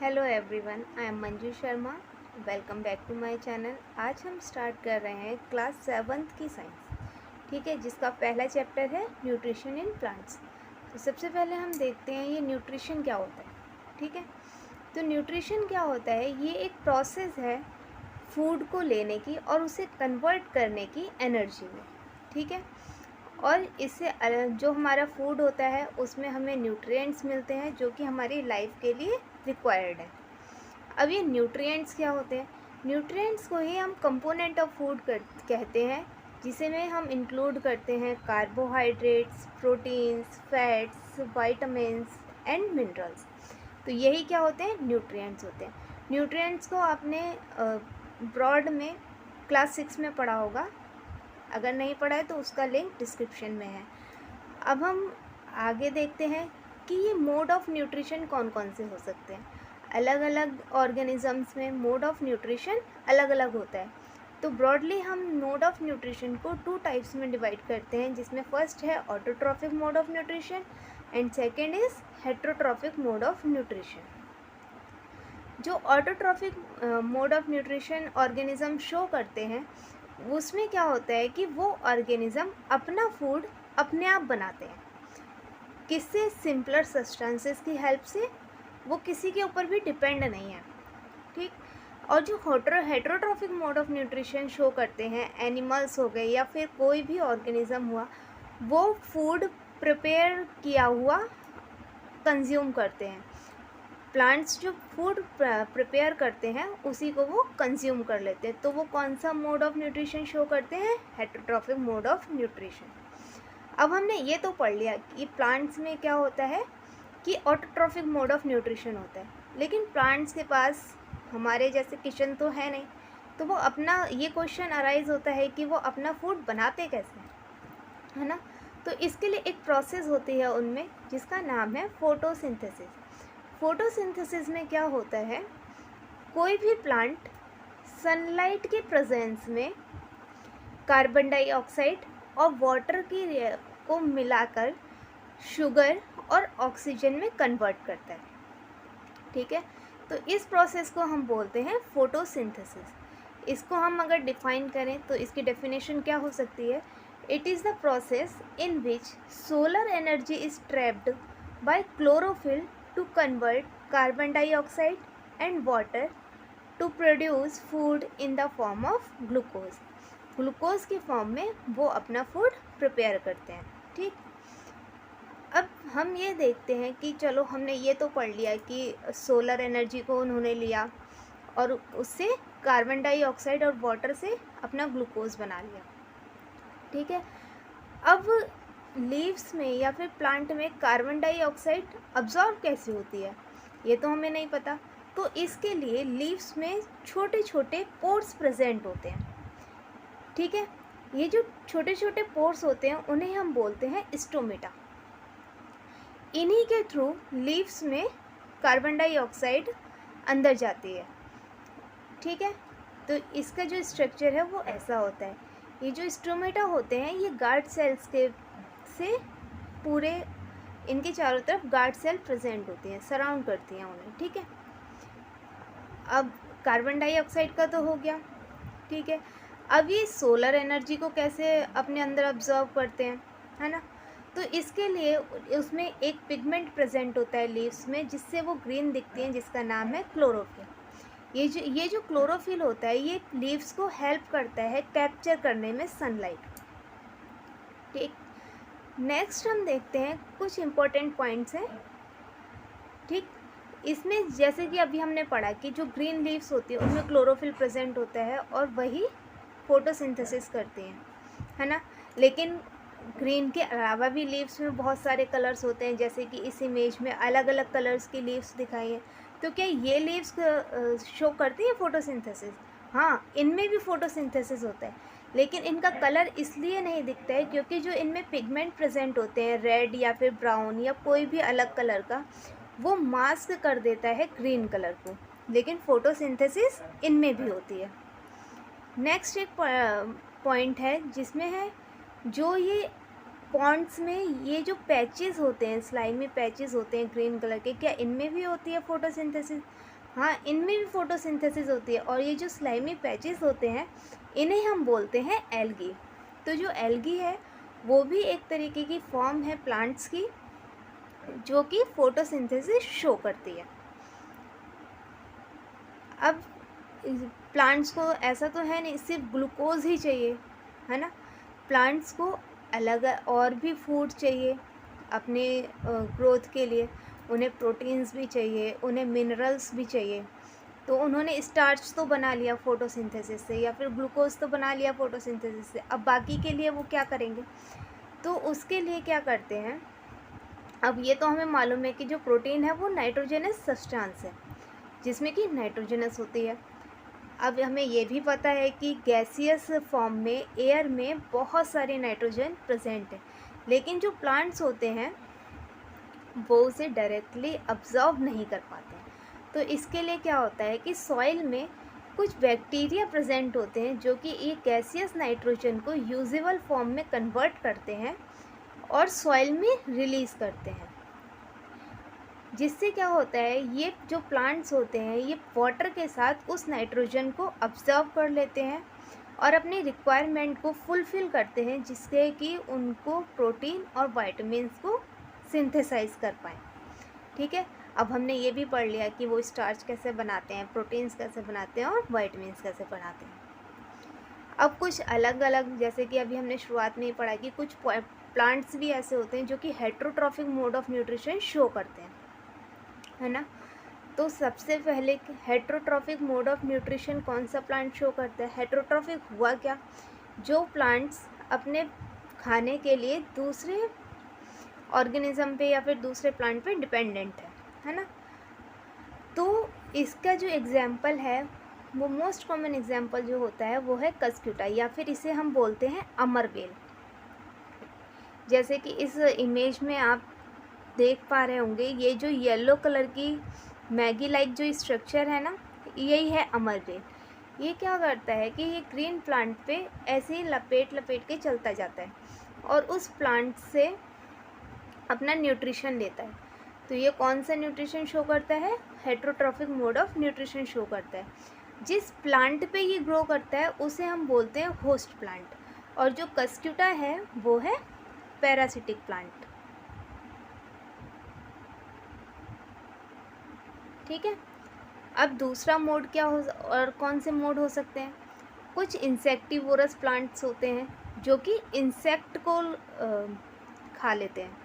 Hello everyone, I am Manju Sharma. Welcome back to my channel. आज हम start कर रहे हैं क्लास 7th की साइंस, ठीक है, जिसका पहला चैप्टर है न्यूट्रिशन इन प्लांट्स। तो सबसे पहले हम देखते हैं ये न्यूट्रिशन क्या होता है, ठीक है। तो न्यूट्रिशन क्या होता है, ये एक प्रोसेस है फूड को लेने की और उसे कन्वर्ट करने की एनर्जी में, ठीक है। और इससे जो हमारा फूड होता है उसमें हमें न्यूट्रिएंट्स मिलते हैं जो कि हमारी लाइफ के लिए रिक्वायर्ड है। अब ये न्यूट्रिएंट्स क्या होते हैं? न्यूट्रिएंट्स को ही हम कंपोनेंट ऑफ फूड कहते हैं, जिसे में हम इंक्लूड करते हैं carbohydrates, proteins, fats, vitamins and minerals. तो यही क्या होते हैं? न्यूट्रिएंट्स होते हैं। न्यूट्रिएंट्स को आपने ब्रॉड में क्लास 6 में पढ़ा होगा। अगर नहीं पढ़ा है तो उसका लिंक डिस्क्रिप्शन में है। अब हम आगे देखते हैं कि ये मोड ऑफ न्यूट्रिशन कौन कौन से हो सकते हैं। अलग अलग ऑर्गेनिजम्स में मोड ऑफ न्यूट्रिशन अलग अलग होता है। तो ब्रॉडली हम मोड ऑफ न्यूट्रिशन को 2 टाइप्स में डिवाइड करते हैं, जिसमें फर्स्ट है autotrophic mode of nutrition and second is heterotrophic mode of nutrition. जो autotrophic mode of nutrition organism show करते हैं, उसमें क्या होता है कि वो ऑर्गेनिज्म अपना फूड अपने आप बनाते हैं। किससे? सिंपलर सब्सटेंसेस की हेल्प से। वो किसी के ऊपर भी डिपेंड नहीं है, ठीक। और जो heterotrophic mode of nutrition show करते हैं, एनिमल्स हो गए या फिर कोई भी ऑर्गेनिज्म हुआ, वो फूड प्रिपेयर किया हुआ कंज्यूम करते हैं। प्लांट्स जो फूड प्रिपेयर करते हैं उसी को वो कंज्यूम कर लेते हैं। तो वो कौन सा मोड ऑफ न्यूट्रिशन शो करते हैं? Heterotrophic mode of nutrition. अब हमने ये तो पढ़ लिया कि प्लांट्स में क्या होता है कि ऑटोट्रॉफिक मोड ऑफ न्यूट्रिशन होता है, लेकिन प्लांट्स के पास हमारे जैसे किचन तो है नहीं, तो वो अपना, ये क्वेश्चन अराइज होता है कि वो अपना फूड बनाते कैसे हैं, है ना। तो इसके लिए एक प्रोसेस होती है उनमें, जिसका नाम है फोटोसिंथेसिस। फोटोसिंथेसिस में क्या होता है, कोई भी प्लांट सनलाइट के प्रेजेंस में कार्बन डाइऑक्साइड और वाटर की को मिलाकर शुगर और ऑक्सीजन में कन्वर्ट करता है, ठीक है। तो इस प्रोसेस को हम बोलते हैं फोटोसिंथेसिस। इसको हम अगर डिफाइन करें तो इसकी डेफिनेशन क्या हो सकती है? It is the process in which solar energy is trapped by chlorophyll to convert carbon dioxide and water to produce food in the form of glucose. Glucose की फॉर्म में वो अपना फूड प्रिपेयर करते हैं, ठीक। अब हम ये देखते हैं कि चलो हमने ये तो पढ़ लिया कि सोलर एनर्जी को उन्होंने लिया और उससे कार्बन डाइऑक्साइड और वाटर से अपना ग्लूकोज बना लिया, ठीक है। अब लीव्स में या फिर प्लांट में कार्बन डाइऑक्साइड अब्जॉर्ब कैसे होती है, ये तो हमें नहीं पता। तो इसके लिए लीव्स में छोटे छोटे पोर्स प्रेजेंट होते हैं, ठीक है। ये जो छोटे छोटे पोर्स होते हैं उन्हें हम बोलते हैं स्टोमेटा। इन्हीं के थ्रू लीव्स में कार्बन डाइऑक्साइड अंदर जाती है, ठीक है। तो इसका जो स्ट्रक्चर है वो ऐसा होता है। ये जो स्टोमेटा होते हैं ये गार्ड सेल्स के से पूरे, इनके चारों तरफ गार्ड सेल प्रेजेंट होती हैं, सराउंड करती हैं उन्हें, ठीक है। अब कार्बन डाइऑक्साइड का तो हो गया, ठीक है। अब ये सोलर एनर्जी को कैसे अपने अंदर ऑब्जर्व करते हैं, है ना। तो इसके लिए उसमें एक पिगमेंट प्रेजेंट होता है लीव्स में, जिससे वो ग्रीन दिखती हैं, जिसका नाम है क्लोरोफिल। ये जो क्लोरोफिल होता है ये लीव्स को हेल्प करता है कैप्चर करने में सनलाइट, ठीक। नेक्स्ट हम देखते हैं कुछ इम्पोर्टेंट पॉइंट्स हैं, ठीक। इसमें जैसे कि अभी हमने पढ़ा कि जो ग्रीन लीव्स होती है उनमें क्लोरोफिल प्रेजेंट होता है और वही फोटोसिंथेसिस करती हैं, है ना। लेकिन ग्रीन के अलावा भी लीव्स में बहुत सारे कलर्स होते हैं, जैसे कि इस इमेज में अलग अलग कलर्स की लीव्स दिखाई हैं। तो क्या ये लीव्स शो करती हैं फोटोसिंथेसिस? हाँ, इनमें भी फोटोसिंथेसिस होता है, लेकिन इनका कलर इसलिए नहीं दिखता है क्योंकि जो इनमें पिगमेंट प्रेजेंट होते हैं, रेड या फिर ब्राउन या कोई भी अलग कलर का, वो मास्क कर देता है ग्रीन कलर को, लेकिन फोटोसिंथेसिस इनमें भी होती है। नेक्स्ट एक पॉइंट है जिसमें है जो ये पॉन्ड्स में ये जो पैचेस होते हैं, स्लाइमी पैचेस होते हैं ग्रीन कलर के, क्या इनमें भी होती है फोटोसिंथेसिस? हाँ, इनमें भी फोटोसिंथेसिस होती है। और ये जो स्लाइमी पैचेस होते हैं इन्हें हम बोलते हैं एल्गी। तो जो एल्गी है वो भी एक तरीके की फॉर्म है प्लांट्स की जो कि फोटोसिंथेसिस शो करती है। अब प्लांट्स को ऐसा तो है नहीं सिर्फ ग्लूकोज ही चाहिए, है ना। प्लांट्स को अलग और भी फूड चाहिए अपने ग्रोथ के लिए। उन्हें प्रोटीन्स भी चाहिए, उन्हें मिनरल्स भी चाहिए। तो उन्होंने स्टार्च तो बना लिया फोटोसिंथेसिस से, या फिर ग्लूकोज तो बना लिया फोटोसिंथेसिस से। अब बाकी के लिए वो क्या करेंगे, तो उसके लिए क्या करते हैं। अब ये तो हमें मालूम है कि जो प्रोटीन है वो नाइट्रोजनस सब्सटेंस है जिसमें कि नाइट्रोजनस होती है। अब हमें ये भी पता है कि गैसियस फॉर्म में एयर में बहुत सारे नाइट्रोजन प्रेजेंट है, लेकिन जो प्लांट्स होते हैं वो उसे डायरेक्टली अब्जॉर्ब नहीं कर पाते हैं। तो इसके लिए क्या होता है कि सॉइल में कुछ बैक्टीरिया प्रेजेंट होते हैं जो कि ये गैसियस नाइट्रोजन को यूजेबल फॉर्म में कन्वर्ट करते हैं और सॉइल में रिलीज़ करते हैं। जिससे क्या होता है, ये जो प्लांट्स होते हैं ये वाटर के साथ उस नाइट्रोजन को अब्जॉर्ब कर लेते हैं और अपनी रिक्वायरमेंट को फुलफ़िल करते हैं, जिससे कि उनको प्रोटीन और विटामिन्स को सिंथेसाइज कर पाएँ। ठीक है, अब हमने ये भी पढ़ लिया कि वो स्टार्च कैसे बनाते हैं, प्रोटीन्स कैसे बनाते हैं और विटामिन्स कैसे बनाते हैं। अब कुछ अलग अलग, जैसे कि अभी हमने शुरुआत में ही पढ़ा कि कुछ प्लांट्स भी ऐसे होते हैं जो कि heterotrophic mode of nutrition show करते हैं, है ना। तो सबसे पहले हेट्रोट्रॉफिक मोड ऑफ न्यूट्रिशन कौन सा प्लांट शो करता है। हेट्रोट्रॉफिक हुआ क्या, जो प्लांट्स अपने खाने के लिए दूसरे ऑर्गेनिज्म पे या फिर दूसरे प्लांट पे डिपेंडेंट है ना। तो इसका जो एग्जाम्पल है वो मोस्ट कॉमन एग्जाम्पल जो होता है वो है कस्क्यूटा, या फिर इसे हम बोलते हैं अमरबेल। जैसे कि इस इमेज में आप देख पा रहे होंगे, ये जो येलो कलर की मैगी लाइक जो स्ट्रक्चर है ना, यही है अमरबेल। ये क्या करता है कि ये ग्रीन प्लांट पे ऐसे ही लपेट लपेट के चलता जाता है और उस प्लांट से अपना न्यूट्रिशन लेता है। तो ये कौन सा न्यूट्रिशन शो करता है, heterotrophic mode of nutrition show करता है। जिस प्लांट पे ये ग्रो करता है उसे हम बोलते हैं होस्ट प्लांट, और जो कस्क्यूटा है वो है पैरासिटिक प्लांट। ठीक है, अब दूसरा मोड क्या हो, और कौन से मोड हो सकते हैं। कुछ इंसेक्टिवोरस प्लांट्स होते हैं जो कि इंसेक्ट को खा लेते हैं।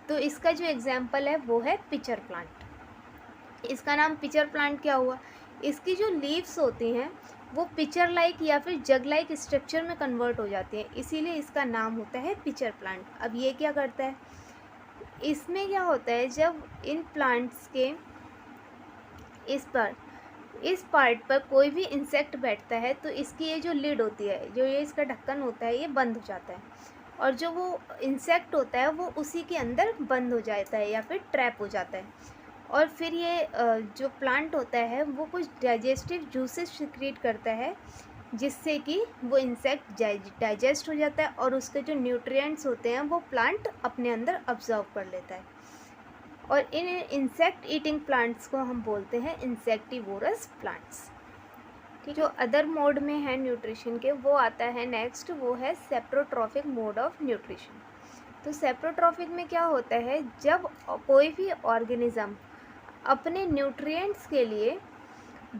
तो इसका जो एग्जाम्पल है वो है पिचर प्लांट। इसका नाम पिचर प्लांट क्या हुआ, इसकी जो लीव्स होती हैं वो पिचर लाइक या फिर जग लाइक स्ट्रक्चर में कन्वर्ट हो जाती हैं, इसीलिए इसका नाम होता है पिचर प्लांट। अब ये क्या करता है, इसमें क्या होता है, जब इन प्लांट्स के इस पार्ट पर कोई भी इंसेक्ट बैठता है तो इसकी ये जो लिड होती है, जो ये इसका ढक्कन होता है, ये बंद हो जाता है और जो वो इंसेक्ट होता है वो उसी के अंदर बंद हो जाता है या फिर ट्रैप हो जाता है। और फिर ये जो प्लांट होता है वो कुछ डाइजेस्टिव जूसेस सिक्रीट करता है, जिससे कि वो इंसेक्ट डाइजेस्ट हो जाता है और उसके जो न्यूट्रिएंट्स होते हैं वो प्लांट अपने अंदर अब्जॉर्व कर लेता है। और इन इंसेक्ट ईटिंग प्लांट्स को हम बोलते हैं इंसेक्टिवोरस प्लांट्स। ठीक, जो अदर मोड में है न्यूट्रिशन के वो आता है नेक्स्ट, वो है सेप्रोट्रॉफिक मोड ऑफ न्यूट्रिशन। तो सेप्रोट्रॉफिक में क्या होता है, जब कोई भी ऑर्गेनिज्म अपने न्यूट्रिएंट्स के लिए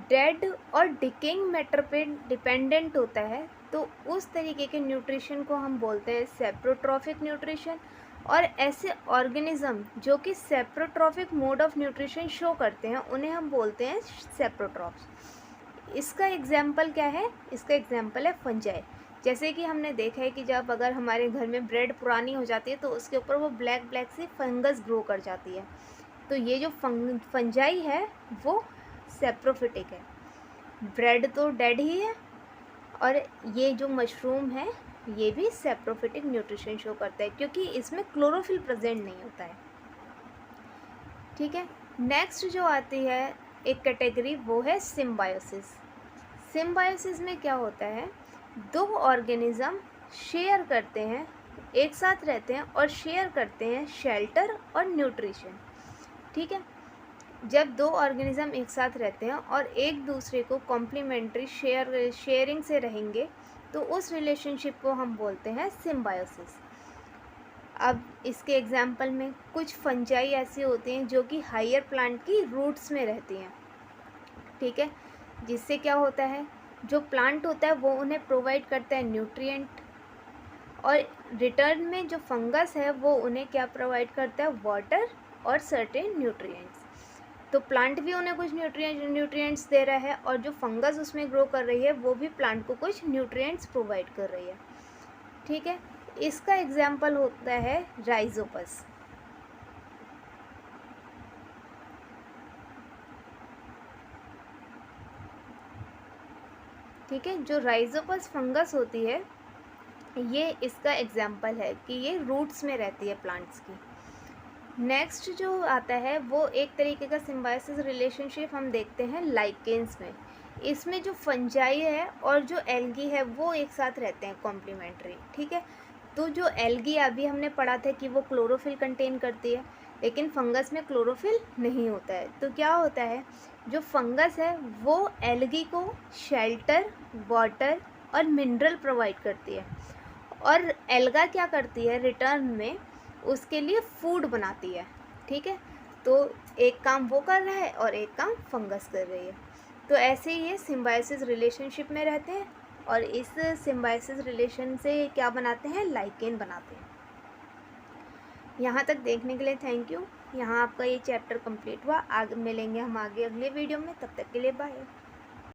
डेड और डिकेइंग मैटर पे डिपेंडेंट होता है तो उस तरीके के न्यूट्रिशन को हम बोलते हैं सेप्रोट्रॉफिक न्यूट्रिशन। और ऐसे ऑर्गेनिज्म जो कि saprotrophic mode of nutrition show करते हैं उन्हें हम बोलते हैं सेप्रोट्रॉफ्स। इसका एग्जाम्पल क्या है, इसका एग्जाम्पल है फंजाई। जैसे कि हमने देखा है कि जब अगर हमारे घर में ब्रेड पुरानी हो जाती है तो उसके ऊपर वो ब्लैक ब्लैक सी फंगस ग्रो कर जाती है, तो ये जो फंजाई है वो सेप्रोफिटिक है। ब्रेड तो डेड ही है और ये जो मशरूम है ये भी सेप्रोफिटिक न्यूट्रिशन शो करता है क्योंकि इसमें क्लोरोफिल प्रेजेंट नहीं होता है। ठीक है, नेक्स्ट जो आती है एक कैटेगरी वो है सिम्बायोसिस। सिम्बायोसिस में क्या होता है, दो ऑर्गेनिज्म शेयर करते हैं, एक साथ रहते हैं और शेयर करते हैं शेल्टर और न्यूट्रिशन। ठीक है, जब दो ऑर्गेनिज्म एक साथ रहते हैं और एक दूसरे को कॉम्प्लीमेंट्री शेयरिंग से रहेंगे तो उस रिलेशनशिप को हम बोलते हैं सिम्बायोसिस। अब इसके एग्जाम्पल में कुछ फंजाई ऐसी होती हैं जो कि हायर प्लांट की रूट्स में रहती हैं, ठीक है, जिससे क्या होता है, जो प्लांट होता है वो उन्हें प्रोवाइड करता है न्यूट्रिएंट, और रिटर्न में जो फंगस है वो उन्हें क्या प्रोवाइड करता है, वाटर और सर्टेन न्यूट्रिएंट्स। तो प्लांट भी उन्हें कुछ न्यूट्रिएंट्स दे रहा है और जो फंगस उसमें ग्रो कर रही है वो भी प्लांट को कुछ न्यूट्रिएंट्स प्रोवाइड कर रही है, ठीक है। इसका एग्जाम्पल होता है राइजोपस। ठीक है, जो राइजोपस फंगस होती है ये इसका एग्जाम्पल है कि ये रूट्स में रहती है प्लांट्स की। नेक्स्ट जो आता है वो एक तरीके का सिम्बायोसिस रिलेशनशिप हम देखते हैं लाइकेन्स में। इसमें जो फंजाई है और जो एल्गी है वो एक साथ रहते हैं कॉम्प्लीमेंट्री, ठीक है। तो जो एल्गी अभी हमने पढ़ा था कि वो क्लोरोफिल कंटेन करती है, लेकिन फंगस में क्लोरोफिल नहीं होता है। तो क्या होता है, जो फंगस है वो एल्गी को शेल्टर, वाटर और मिनरल प्रोवाइड करती है, और एल्गा क्या करती है रिटर्न में उसके लिए फूड बनाती है, ठीक है। तो एक काम वो कर रहा है और एक काम फंगस कर रही है। तो ऐसे ही ये सिम्बायोसिस रिलेशनशिप में रहते हैं और इस सिम्बायोसिस रिलेशन से क्या बनाते हैं, लाइकेन बनाते हैं। यहाँ तक देखने के लिए थैंक यू। यहाँ आपका ये चैप्टर कंप्लीट हुआ। आगे मिलेंगे हम आगे अगले वीडियो में, तब तक के लिए बाय।